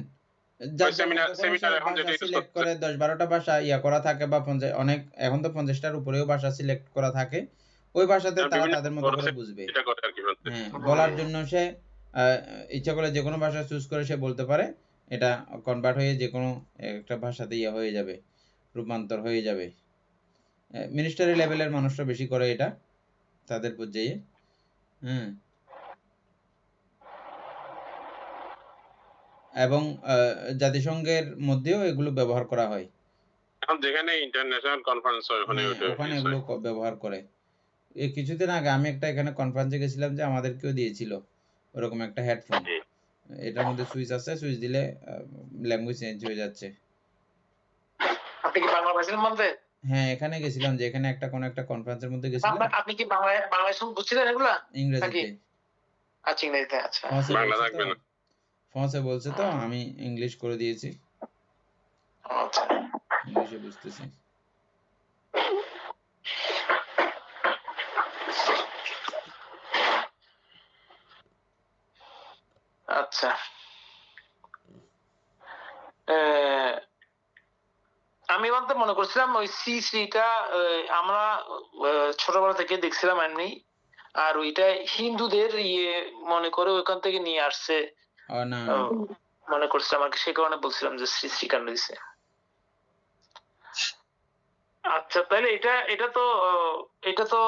সিলেক্ট করে 10-12টা ভাষা ইয়া করা থাকে, বা অনেক, এখন তো 50টার উপরেও ভাষা সিলেক্ট করা থাকে। ওই ভাষাতে তারা তাদের মতো করে বুঝবে। হ্যাঁ, বলার জন্য সে ইচ্ছা করে যে কোনো ভাষা চুজ করে সে বলতে পারে, এটা কনভার্ট হয়ে যে কোনো একটা ভাষাতে ইয়া হয়ে যাবে, রূপান্তর হয়ে যাবে। মিনিস্টারি লেভেলের মানুষরা বেশি করে এটা তাদের পর্যায়ে। এবং জাতিসংঘের মধ্যেও এগুলো ব্যবহার করা হয়। এখন যেখানে ইন্টারন্যাশনাল কনফারেন্স হয় ওখানে এগুলো ব্যবহার করে। এই কিছুদিন আগে আমি একটা এখানে কনফারেন্সে গেছিলাম, যে আমাদেরকেও দিয়েছিল ওরকম একটা হেডফোন। এটার মধ্যে সুইচ আছে, সুইচ দিলে ল্যাঙ্গুয়েজ চেঞ্জ হয়ে যাচ্ছে। আপনি কি বাংলা ভাষার মধ্যে? হ্যাঁ, এখানে গেছিলাম, যে এখানে একটা কোন একটা কনফারেন্সের মধ্যে গেছিলাম। আপনি কি বাংলায় বুঝছিলেন এগুলা? ইংরেজিতে। আচ্ছা, ইংরেজিতে। আচ্ছা, বাংলা লাগবে না। ফ্রান্সে বলছে তো আমি ইংলিশ করে দিয়েছি। আচ্ছা, ইংলিশে বুঝতেছি। আচ্ছা, আমি বলতে মনে করছিলাম ওই শ্রীটা আমরা ছোটবেলা থেকে দেখছিলাম এমনি, আর ওইটা হিন্দুদের ইয়ে মনে করে ওইখান থেকে নিয়ে আসছে মনে করছিলাম আর কি, সে কারণে বলছিলাম যে শ্রী কেন দিছে। আচ্ছা, তাহলে এটা তো